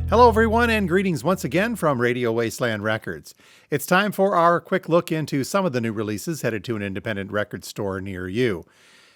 Hello, everyone, and greetings once again from Radio Wasteland Records. It's time for our quick look into some of the new releases headed to an independent record store near you.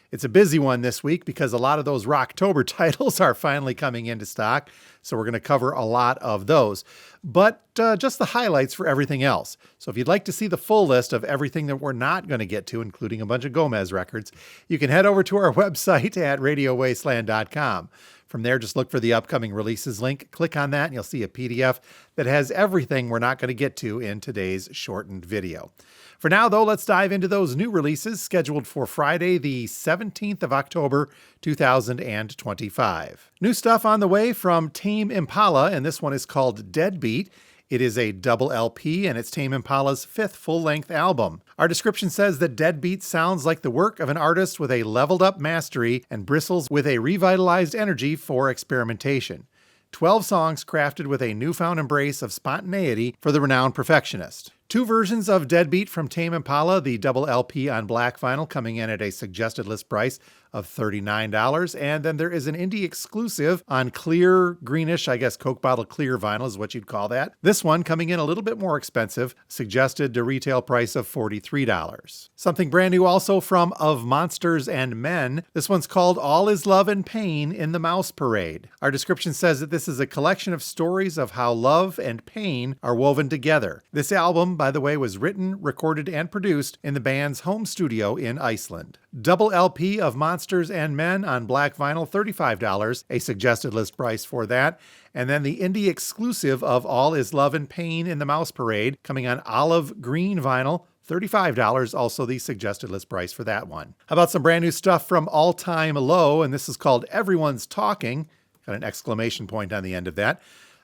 It's a busy one this week because a lot of those Rocktober titles are finally coming into stock, so we're going to cover a lot of those. But just the highlights for everything else. So if you'd like to see the full list of everything that we're not going to get to, including a bunch of Gomez records, you can head over to our website at radiowasteland.com. From there, just look for the upcoming releases link, click on that, and you'll see a PDF that has everything we're not going to get to in today's shortened video. For now, though, let's dive into those new releases scheduled for Friday, the 17th of October, 2025. New stuff on the way from Tame Impala, and this one is called Deadbeat. It is a double LP, and it's Tame Impala's fifth full-length album. Our description says that Deadbeat sounds like the work of an artist with a leveled-up mastery and bristles with a revitalized energy for experimentation. 12 songs crafted with a newfound embrace of spontaneity for the renowned perfectionist. Two versions of Deadbeat from Tame Impala, the double LP on black vinyl coming in at a suggested list price of $39, and then there is an indie exclusive on clear, greenish, I guess Coke bottle clear vinyl is what you'd call that. This one coming in a little bit more expensive, suggested to retail price of $43. Something brand new also from Of Monsters and Men. This one's called All Is Love and Pain in the Mouse Parade. Our description says that this is a collection of stories of how love and pain are woven together. This album, by the way, was written, recorded, and produced in the band's home studio in Iceland. Double LP of Monsters and Men on black vinyl, $35, a suggested list price for that. And then the indie exclusive of All Is Love and Pain in the Mouse Parade coming on olive green vinyl, $35, also the suggested list price for that one. How about some brand new stuff from All Time Low, and this is called Everyone's Talking. Got an exclamation point on the end of that.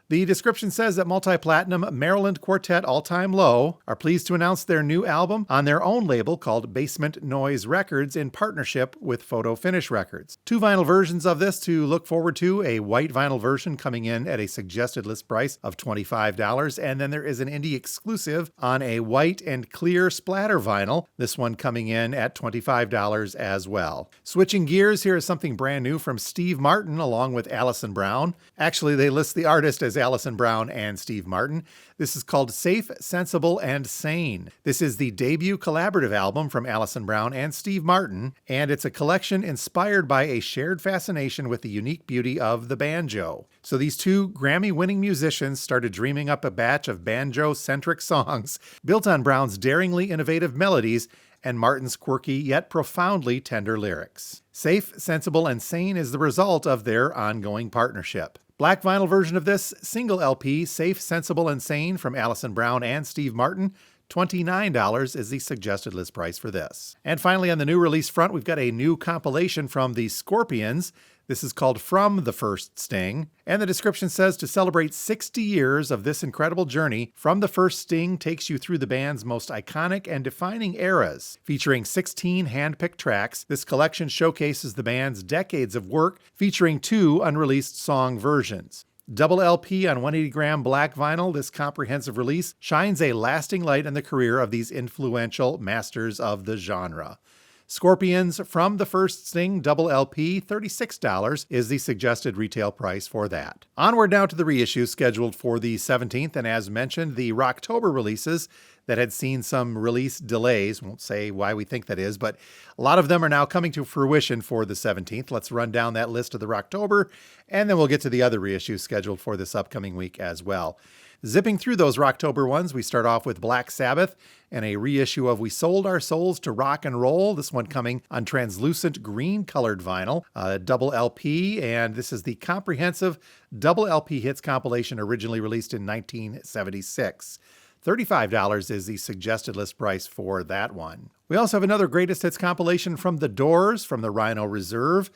The description says that multi-platinum Maryland quartet All Time Low are pleased to announce their new album on their own label called Basement Noise Records in partnership with Photo Finish Records. Two vinyl versions of this to look forward to, a white vinyl version coming in at a suggested list price of $25, and then there is an indie exclusive on a white and clear splatter vinyl, this one coming in at $25 as well. Switching gears, here is something brand new from Steve Martin along with Allison Brown. Actually, they list the artist as Allison Brown and Steve Martin. This is called Safe, Sensible, and Sane. This is the debut collaborative album from Allison Brown and Steve Martin, and it's a collection inspired by a shared fascination with the unique beauty of the banjo. So these two Grammy-winning musicians started dreaming up a batch of banjo-centric songs built on Brown's daringly innovative melodies and Martin's quirky yet profoundly tender lyrics. Safe, Sensible, and Sane is the result of their ongoing partnership. Black vinyl version of this single LP, Safe, Sensible, and Sane from Allison Brown and Steve Martin, $29 is the suggested list price for this. And finally, on the new release front, we've got a new compilation from the Scorpions. This is called From the First Sting, and the description says to celebrate 60 years of this incredible journey, From the First Sting takes you through the band's most iconic and defining eras. Featuring 16 hand-picked tracks, this collection showcases the band's decades of work, featuring two unreleased song versions. Double LP on 180-gram black vinyl, this comprehensive release shines a lasting light on the career of these influential masters of the genre. Scorpions From the First Sting double LP, $36 is the suggested retail price for that. Onward now to the reissues scheduled for the 17th, and as mentioned, the Rocktober releases that had seen some release delays. Won't say why we think that is, but a lot of them are now coming to fruition for the 17th. Let's run down that list of the Rocktober, and then we'll get to the other reissues scheduled for this upcoming week as well. Zipping through those Rocktober ones, we start off with Black Sabbath and a reissue of We Sold Our Souls to Rock and Roll. This one coming on translucent green-colored vinyl, double LP, and this is the comprehensive double LP hits compilation originally released in 1976. $35 is the suggested list price for that one. We also have another greatest hits compilation from The Doors from the Rhino Reserve.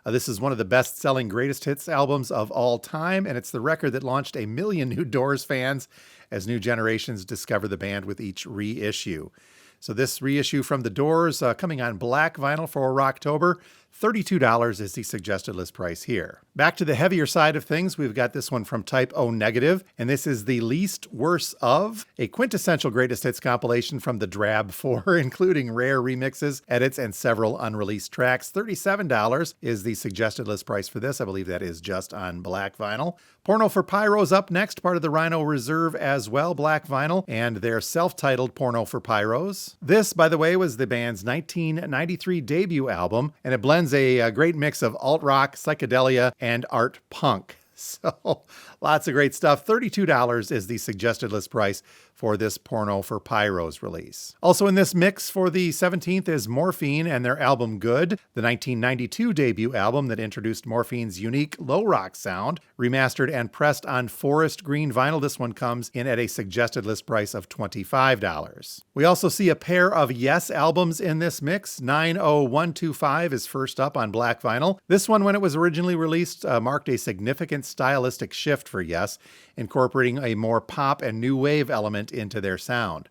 This is one of the best-selling greatest hits albums of all time, and it's the record that launched 1 million new Doors fans as new generations discover the band with each reissue. So this reissue from The Doors coming on black vinyl for Rocktober, $32 is the suggested list price here. Back to the heavier side of things, we've got this one from Type O Negative, and this is The Least Worse Of, a quintessential greatest hits compilation from the Drab 4, including rare remixes, edits, and several unreleased tracks. $37 is the suggested list price for this. I believe that is just on black vinyl. Porno for Pyro's up next, part of the Rhino Reserve as well, black vinyl, and their self-titled Porno for Pyros. This, by the way, was the band's 1993 debut album, and it blends a great mix of alt-rock, psychedelia, and art punk. So lots of great stuff. $32 is the suggested list price for this Porno for Pyros release. Also in this mix for the 17th is Morphine and their album Good, the 1992 debut album that introduced Morphine's unique low rock sound, remastered and pressed on forest green vinyl. This one comes in at a suggested list price of $25. We also see a pair of Yes albums in this mix. 90125 is first up on black vinyl. This one, when it was originally released, marked a significant stylistic shift for Yes, incorporating a more pop and new wave element into their sound.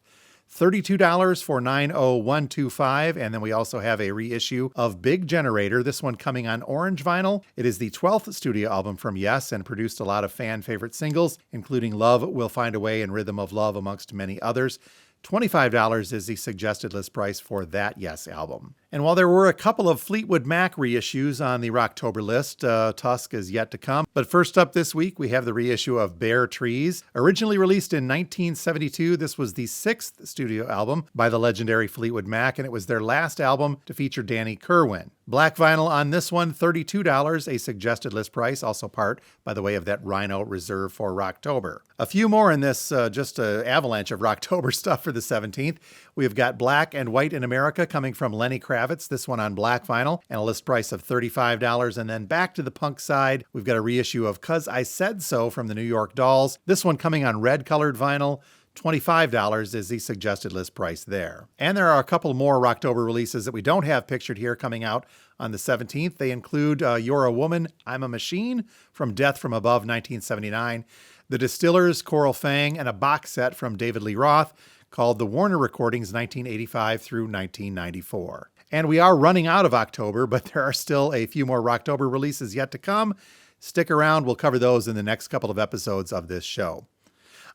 $32 for 90125, and then we also have a reissue of Big Generator, this one coming on orange vinyl. It is the 12th studio album from Yes and produced a lot of fan favorite singles, including Love Will Find a Way and Rhythm of Love, amongst many others. $25 is the suggested list price for that Yes album. And while there were a couple of Fleetwood Mac reissues on the Rocktober list, Tusk is yet to come. But first up this week, we have the reissue of Bare Trees. Originally released in 1972, this was the 6th studio album by the legendary Fleetwood Mac, and it was their last album to feature Danny Kerwin. Black vinyl on this one, $32, a suggested list price, also part, by the way, of that Rhino Reserve for Rocktober. A few more in this, just an avalanche of Rocktober stuff for the 17th. We've got Black and White in America coming from Lenny Kravitz, this one on black vinyl, and a list price of $35. And then back to the punk side, we've got a reissue of 'Cause I Said So from the New York Dolls, this one coming on red colored vinyl. $25 is the suggested list price there. And there are a couple more Rocktober releases that we don't have pictured here coming out on the 17th. They include You're a Woman, I'm a Machine from Death from Above 1979, The Distillers, Coral Fang, and a box set from David Lee Roth called The Warner Recordings 1985 through 1994. And we are running out of October, but there are still a few more Rocktober releases yet to come. Stick around, we'll cover those in the next couple of episodes of this show.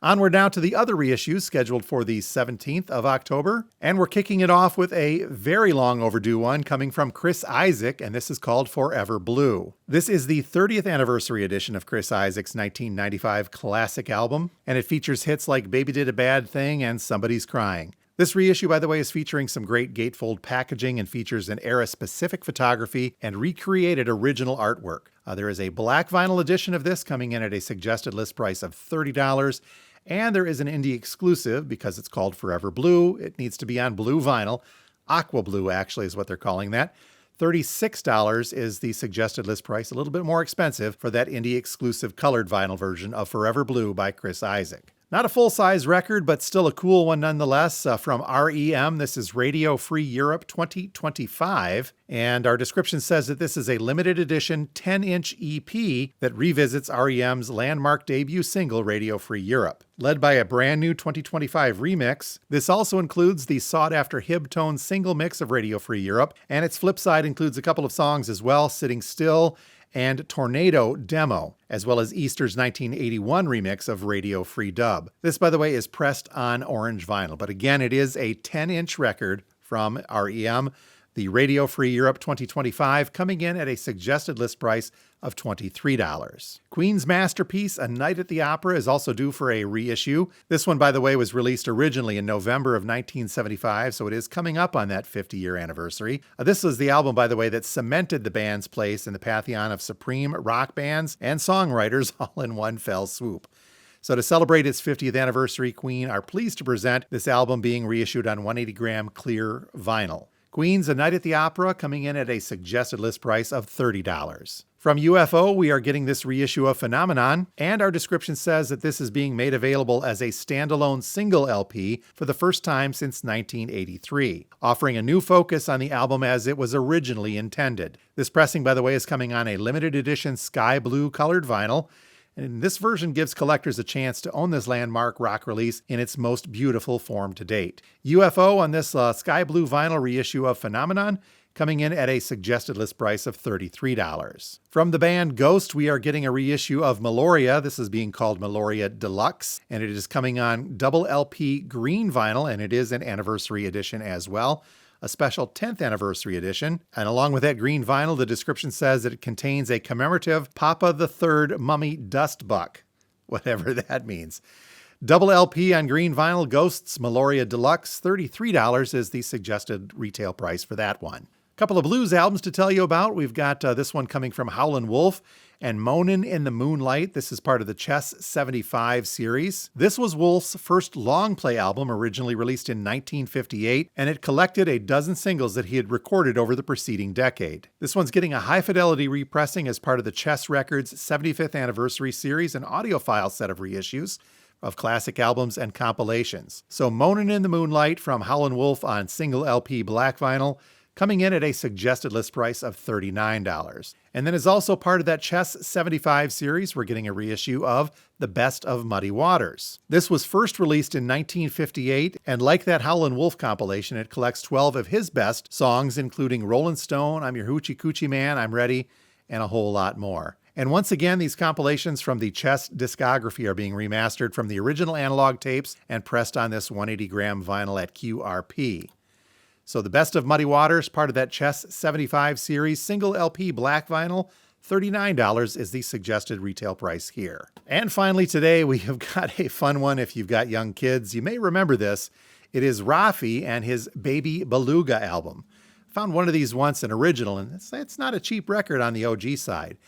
Onward now to the other reissues scheduled for the 17th of October. And we're kicking it off with a very long overdue one coming from Chris Isaak, and this is called Forever Blue. This is the 30th anniversary edition of Chris Isaak's 1995 classic album, and it features hits like Baby Did a Bad Thing and Somebody's Crying. This reissue, by the way, is featuring some great gatefold packaging and features an era-specific photography and recreated original artwork. There is a black vinyl edition of this coming in at a suggested list price of $30. And there is an indie exclusive because it's called Forever Blue. It needs to be on blue vinyl. Aqua Blue, actually, is what they're calling that. $36 is the suggested list price, a little bit more expensive for that indie exclusive colored vinyl version of Forever Blue by Chris Isaak. Not a full-size record, but still a cool one nonetheless. From REM, this is Radio Free Europe 2025. And our description says that this is a limited edition 10-inch EP that revisits REM's landmark debut single, Radio Free Europe. Led by a brand new 2025 remix, this also includes the sought-after Hibtone single mix of Radio Free Europe, and its flip side includes a couple of songs as well, Sitting Still and Tornado Demo, as well as Easter's 1981 remix of Radio Free Dub. This, by the way, is pressed on orange vinyl, but again, it is a 10-inch record from REM, the Radio Free Europe 2025, coming in at a suggested list price of $23. Queen's masterpiece, A Night at the Opera, is also due for a reissue. This one, by the way, was released originally in November of 1975, so it is coming up on that 50-year anniversary. This was the album, by the way, that cemented the band's place in the pantheon of supreme rock bands and songwriters all in one fell swoop. So to celebrate its 50th anniversary, Queen are pleased to present this album being reissued on 180-gram clear vinyl. Queen's A Night at the Opera coming in at a suggested list price of $30. From UFO, we are getting this reissue of Phenomenon, and our description says that this is being made available as a standalone single LP for the first time since 1983, offering a new focus on the album as it was originally intended. This pressing, by the way, is coming on a limited edition sky blue colored vinyl, and this version gives collectors a chance to own this landmark rock release in its most beautiful form to date. UFO on this sky blue vinyl reissue of Phenomenon coming in at a suggested list price of $33. From the band Ghost, we are getting a reissue of Meloria. This is being called Meloria Deluxe, and it is coming on double LP green vinyl, and it is an anniversary edition as well, a special 10th anniversary edition. And along with that green vinyl, the description says that it contains a commemorative Papa III Mummy Dust Buck, whatever that means. Double LP on green vinyl, Ghosts Meloria Deluxe, $33 is the suggested retail price for that one. A couple of blues albums to tell you about. We've got this one coming from Howlin' Wolf and Moanin' in the Moonlight. This is part of the Chess 75 series. This was Wolf's first long play album, originally released in 1958, and it collected a dozen singles that he had recorded over the preceding decade. This one's getting a high-fidelity repressing as part of the Chess Records 75th Anniversary series, an audiophile set of reissues of classic albums and compilations. So Moanin' in the Moonlight from Howlin' Wolf on single LP black vinyl, coming in at a suggested list price of $39. And then as also part of that Chess 75 series, we're getting a reissue of The Best of Muddy Waters. This was first released in 1958, and like that Howlin' Wolf compilation, it collects 12 of his best songs, including Rollin' Stone, I'm Your Hoochie Coochie Man, I'm Ready, and a whole lot more. And once again, these compilations from the Chess discography are being remastered from the original analog tapes and pressed on this 180-gram vinyl at QRP. So The Best of Muddy Waters, part of that Chess 75 series, single LP black vinyl, $39 is the suggested retail price here. And finally today, we have got a fun one if you've got young kids. You may remember this. It is Rafi and his Baby Beluga album. Found one of these once, an original, and it's not a cheap record on the OG side.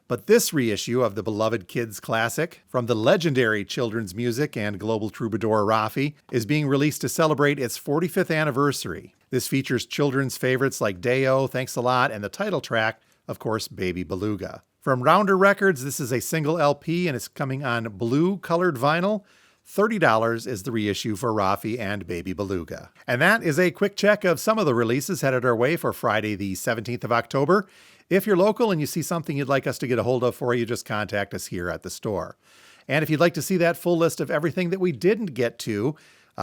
But this reissue of the beloved kids classic from the legendary children's music and global troubadour Rafi is being released to celebrate its 45th anniversary. This features children's favorites like Day-O, Thanks a Lot, and the title track, of course, Baby Beluga. From Rounder Records, this is a single LP and it's coming on blue colored vinyl. $30 is the reissue for Rafi and Baby Beluga. And that is a quick check of some of the releases headed our way for Friday the 17th of October. If you're local and you see something you'd like us to get a hold of for you, just contact us here at the store. And if you'd like to see that full list of everything that we didn't get to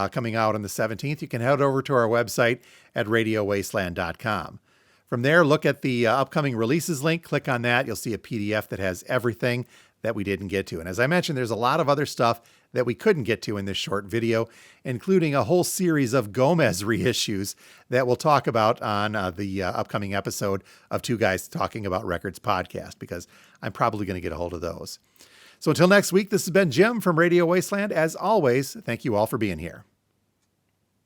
coming out on the 17th, you can head over to our website at radiowasteland.com. From there, look at the upcoming releases link, click on that. You'll see a PDF that has everything that we didn't get to. And as I mentioned, there's a lot of other stuff that we couldn't get to in this short video, including a whole series of Gomez reissues that we'll talk about on the upcoming episode of Two Guys Talking About Records podcast, because I'm probably going to get a hold of those. So until next week, this has been Jim from Radio Wasteland. As always, thank you all for being here.